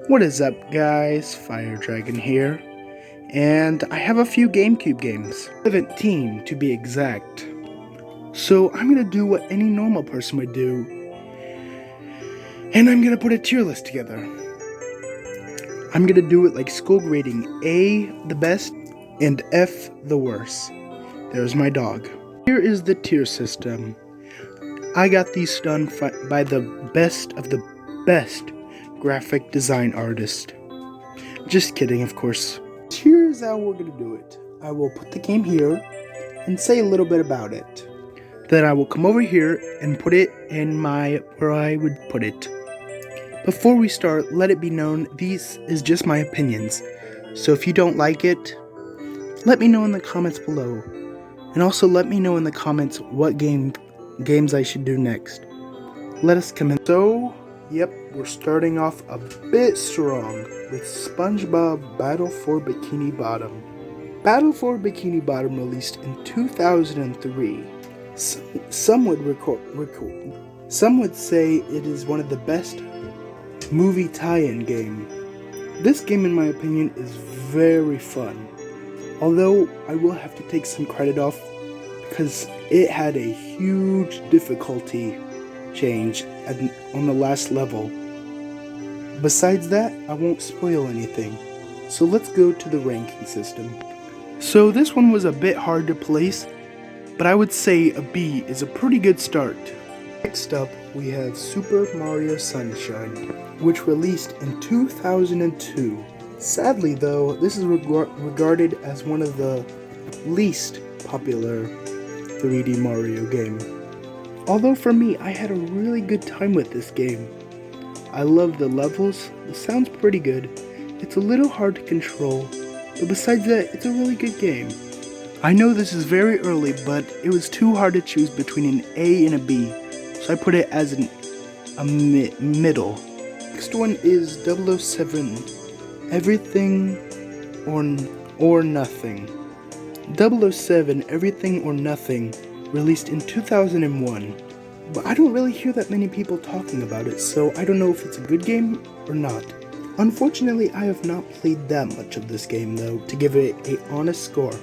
What is up, guys? Fire Dragon here, and I have a few GameCube games, 17 to be exact. So I'm gonna do what any normal person would do, and I'm gonna put a tier list together. I'm gonna do it like school grading: A the best and F the worst. There's my dog. Here is the tier system. I got these done by the best of the best graphic design artist. Just kidding, of course. Here's how we're gonna do it. I will put the game here and say a little bit about it. Then I will come over here and put it in where I would put it. Before we start, let it be known these is just my opinions. So if you don't like it, let me know in the comments below. And also let me know in the comments what games I should do next. Let us commence. So, yep, we're starting off a bit strong with SpongeBob Battle for Bikini Bottom. Battle for Bikini Bottom released in 2003. Some would say it is one of the best movie tie-in game. This game, in my opinion, is very fun. Although I will have to take some credit off because it had a huge difficulty change on the last level. Besides that, I won't spoil anything. So let's go to the ranking system. So this one was a bit hard to place, but I would say a B is a pretty good start. Next up, we have Super Mario Sunshine, which released in 2002. Sadly though, this is regarded as one of the least popular 3D Mario game. Although for me, I had a really good time with this game. I love the levels, the sound's pretty good, it's a little hard to control, but besides that, it's a really good game. I know this is very early, but it was too hard to choose between an A and a B, so I put it as a middle. Next one is 007, Everything or Nothing. 007, Everything or Nothing, released in 2001, but I don't really hear that many people talking about it, so I don't know if it's a good game or not. Unfortunately, I have not played that much of this game though to give it an honest score,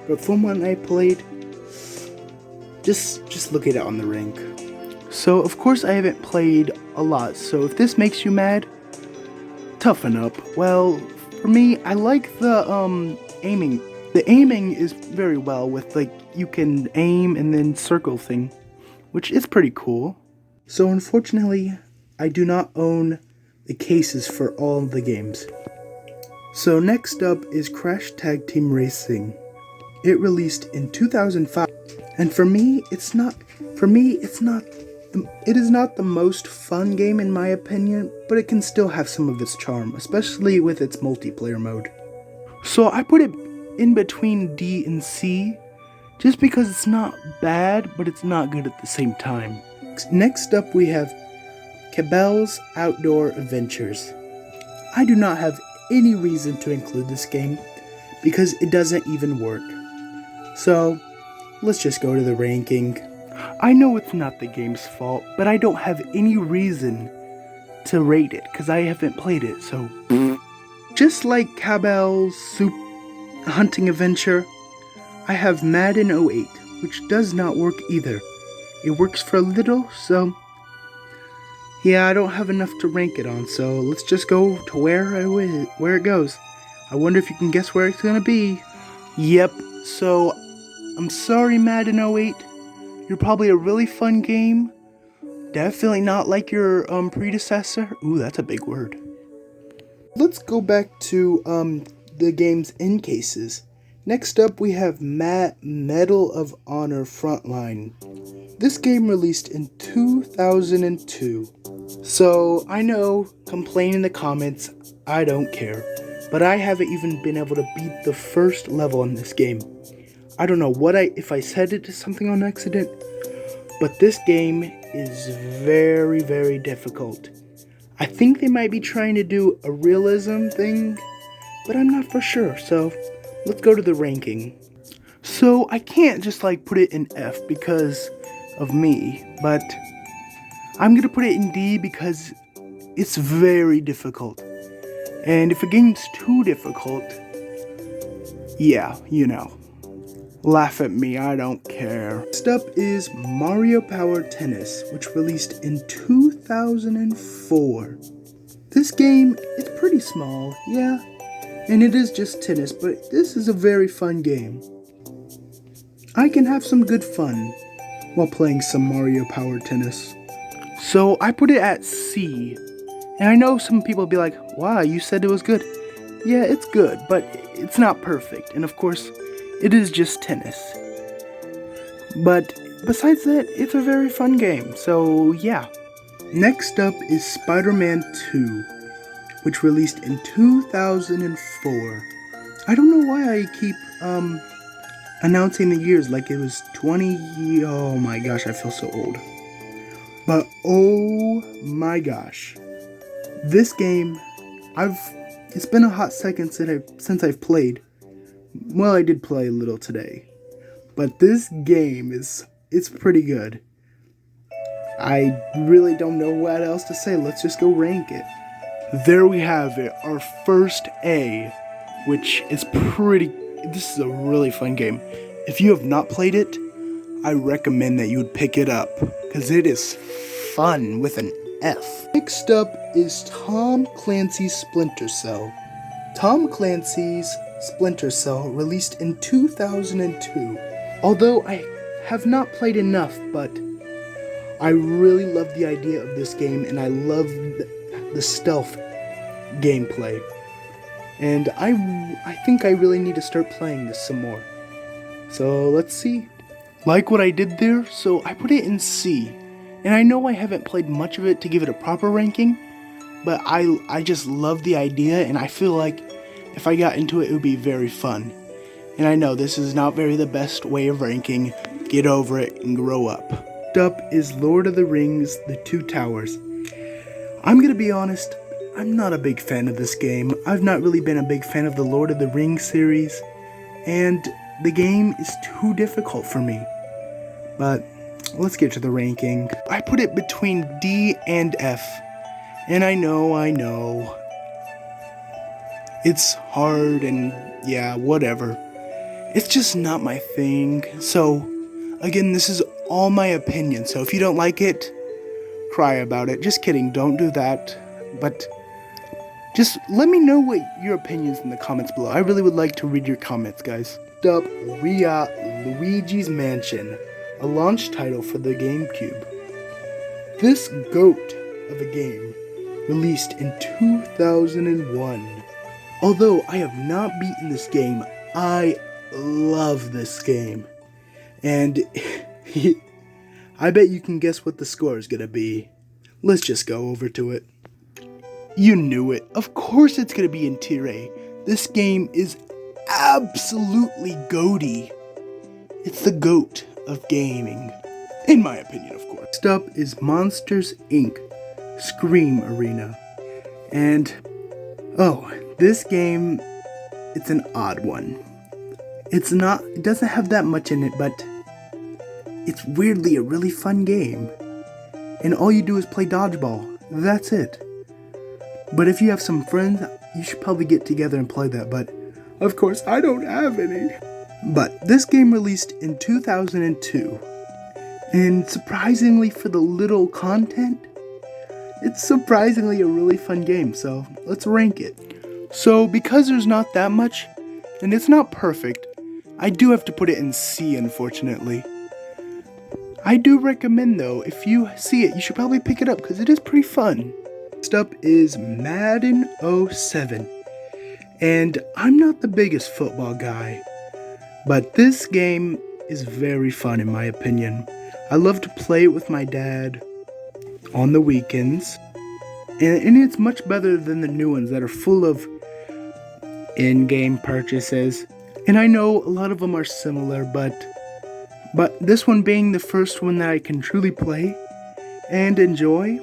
but from when I played, just look at it on the rank. So of course I haven't played a lot, so if this makes you mad, toughen up. Well, for me, I like the aiming. The aiming is very well with, like, you can aim and then circle thing, which is pretty cool. So unfortunately, I do not own the cases for all the games. So next up is Crash Tag Team Racing. It released in 2005, and it is not the most fun game in my opinion, but it can still have some of its charm, especially with its multiplayer mode. So I put it in between D and C, just because it's not bad, but it's not good at the same time. Next up we have Cabels Outdoor Adventures. I do not have any reason to include this game, because it doesn't even work. So, let's just go to the ranking. I know it's not the game's fault, but I don't have any reason to rate it, because I haven't played it, so... Just like Cabels Hunting Adventure, I have Madden 08, which does not work either. It works for a little, so... Yeah, I don't have enough to rank it on, so let's just go to where it goes. I wonder if you can guess where it's gonna be. Yep, so... I'm sorry, Madden 08. You're probably a really fun game. Definitely not like your predecessor. Ooh, that's a big word. Let's go back to the game's end cases. Next up we have Medal of Honor Frontline. This game released in 2002. So I know, complain in the comments, I don't care. But I haven't even been able to beat the first level in this game. I don't know if I said it to something on accident, but this game is very, very difficult. I think they might be trying to do a realism thing, but I'm not for sure, so let's go to the ranking. So I can't just put it in F because of me, but I'm gonna put it in D because it's very difficult. And if a game's too difficult, yeah, you know. Laugh at me, I don't care. Next up is Mario Power Tennis, which released in 2004. This game is pretty small, yeah, and it is just tennis, but this is a very fun game. I can have some good fun while playing some Mario Power Tennis. So I put it at C, and I know some people will be like, wow, you said it was good. Yeah, it's good, but it's not perfect, and of course, it is just tennis. But besides that, it's a very fun game, so yeah. Next up is Spider-Man 2, which released in 2004. I don't know why I keep announcing the years like it was 20. Oh my gosh, I feel so old. But oh my gosh, this game, it's been a hot second since I've played. Well, I did play a little today, but this game it's pretty good. I really don't know what else to say. Let's just go rank it. There we have it, our first A, which is this is a really fun game. If you have not played it, I recommend that you would pick it up, because it is fun with an F. Next up is Tom Clancy's Splinter Cell. Tom Clancy's Splinter Cell released in 2002. Although I have not played enough, but I really love the idea of this game, and I love the stealth gameplay. And I think I really need to start playing this some more. So let's see. Like what I did there, so I put it in C. And I know I haven't played much of it to give it a proper ranking, but I just love the idea, and I feel like if I got into it, it would be very fun. And I know this is not the best way of ranking. Get over it and grow up. Next up is Lord of the Rings, The Two Towers. I'm gonna be honest, I'm not a big fan of this game. I've not really been a big fan of the Lord of the Rings series, and the game is too difficult for me. But let's get to the ranking. I put it between D and F. And I know. It's hard and yeah, whatever. It's just not my thing. So, again, this is all my opinion. So if you don't like it, cry about it. Just kidding, don't do that. But just let me know what your opinions in the comments below. I really would like to read your comments, guys. Next up, we got Luigi's Mansion, a launch title for the GameCube. This GOAT of a game released in 2001. Although I have not beaten this game, I love this game. And I bet you can guess what the score is gonna be. Let's just go over to it. You knew it. Of course it's gonna be in Tier A. This game is absolutely GOATy. It's the GOAT of gaming. In my opinion, of course. Next up is Monsters, Inc. Scream Arena. And, this game, it's an odd one. It doesn't have that much in it, but it's weirdly a really fun game. And all you do is play dodgeball. That's it. But if you have some friends, you should probably get together and play that, but of course I don't have any. But this game released in 2002. And surprisingly for the little content, it's surprisingly a really fun game, so let's rank it. So because there's not that much, and it's not perfect, I do have to put it in C, unfortunately. I do recommend though, if you see it, you should probably pick it up because it is pretty fun. Next up is Madden 07. And I'm not the biggest football guy, but this game is very fun in my opinion. I love to play it with my dad on the weekends. And it's much better than the new ones that are full of in-game purchases. And I know a lot of them are similar, but this one being the first one that I can truly play and enjoy,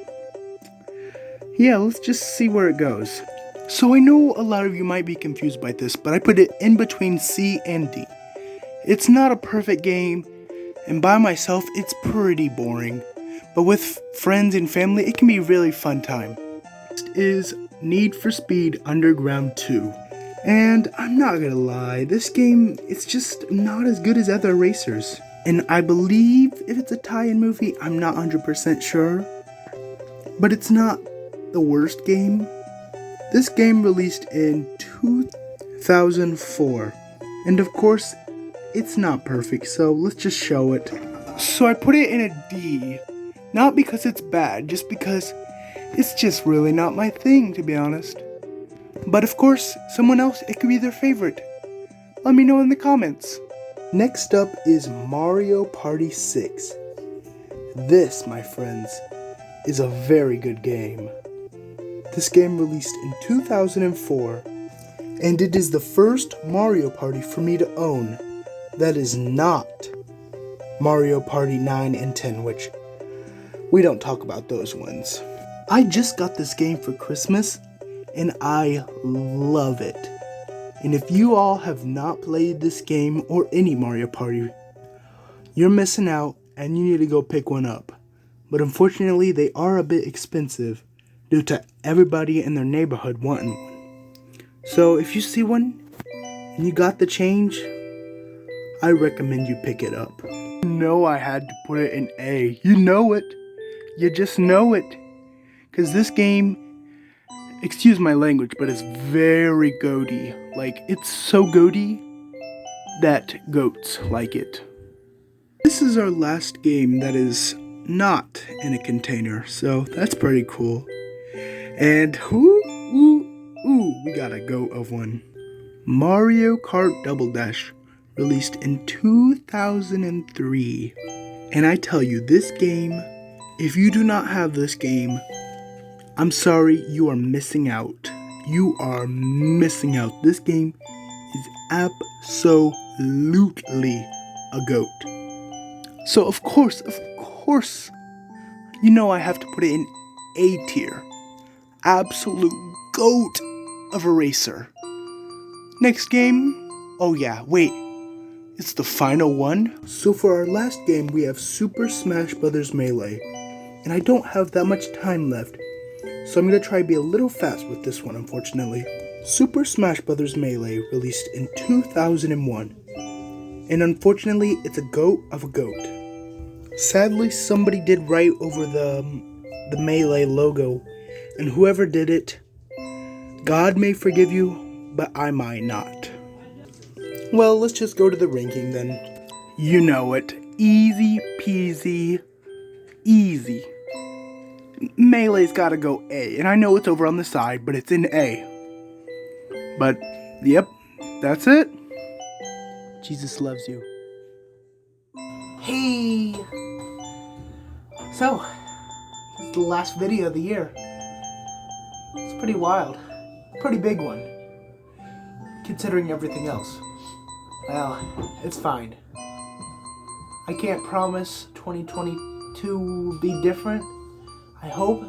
yeah, let's just see where it goes. So I know a lot of you might be confused by this, but I put it in between C and D. It's not a perfect game, and by myself, it's pretty boring. But with friends and family, it can be a really fun time. Next is Need for Speed Underground 2. And I'm not gonna lie, this game, it's just not as good as other racers. And I believe if it's a tie-in movie, I'm not 100% sure. But it's not the worst game. This game released in 2004. And of course, it's not perfect, so let's just show it. So I put it in a D. Not because it's bad, just because it's just really not my thing, to be honest. But of course, someone else, it could be their favorite. Let me know in the comments. Next up is Mario Party 6. This, my friends, is a very good game. This game released in 2004, and it is the first Mario Party for me to own that is not Mario Party 9 and 10, which we don't talk about those ones. I just got this game for Christmas, and I love it. And if you all have not played this game or any Mario Party, you're missing out and you need to go pick one up. But unfortunately, they are a bit expensive due to everybody in their neighborhood wanting one. So if you see one and you got the change, I recommend you pick it up. You know I had to put it in A. You know it. You just know it. Because this game, excuse my language, but it's very goaty. Like, it's so goaty that goats like it. This is our last game that is not in a container, so that's pretty cool. And we got a goat of one. Mario Kart Double Dash, released in 2003. And I tell you, this game, if you do not have this game, I'm sorry, you are missing out. You are missing out. This game is absolutely a goat. So of course, you know I have to put it in A tier. Absolute goat of a racer. Next game, oh yeah, wait. It's the final one. So for our last game, we have Super Smash Bros. Melee. And I don't have that much time left, so I'm going to try to be a little fast with this one, unfortunately. Super Smash Bros. Melee released in 2001. And unfortunately, it's a goat of a goat. Sadly, somebody did write over the Melee logo, and whoever did it, God may forgive you, but I might not. Well, let's just go to the ranking then. You know it. Easy peasy. Easy. Melee's gotta go A, and I know it's over on the side, but it's in A. But, yep, that's it. Jesus loves you. Hey! So, it's the last video of the year. It's pretty wild. Pretty big one. Considering everything else. Well, it's fine. I can't promise 2022 will be different. I hope.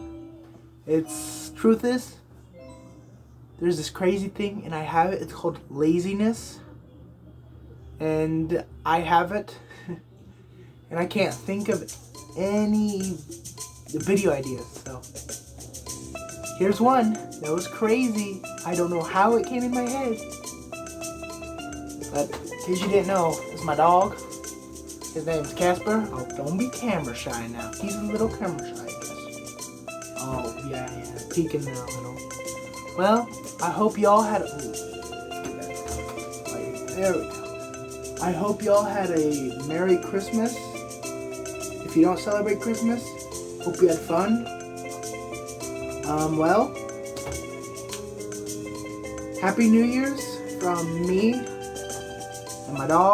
Truth is, there's this crazy thing and I have it. It's called laziness. And I have it. And I can't think of any video ideas. So, here's one. That was crazy. I don't know how it came in my head. But, in case you didn't know, it's my dog. His name's Casper. Oh, don't be camera shy now. He's a little camera shy, I guess. Oh, yeah, peeking there a little. Well, I hope y'all had there we go. I hope y'all had a Merry Christmas. If you don't celebrate Christmas, hope you had fun. Well, Happy New Year's from me and my dog.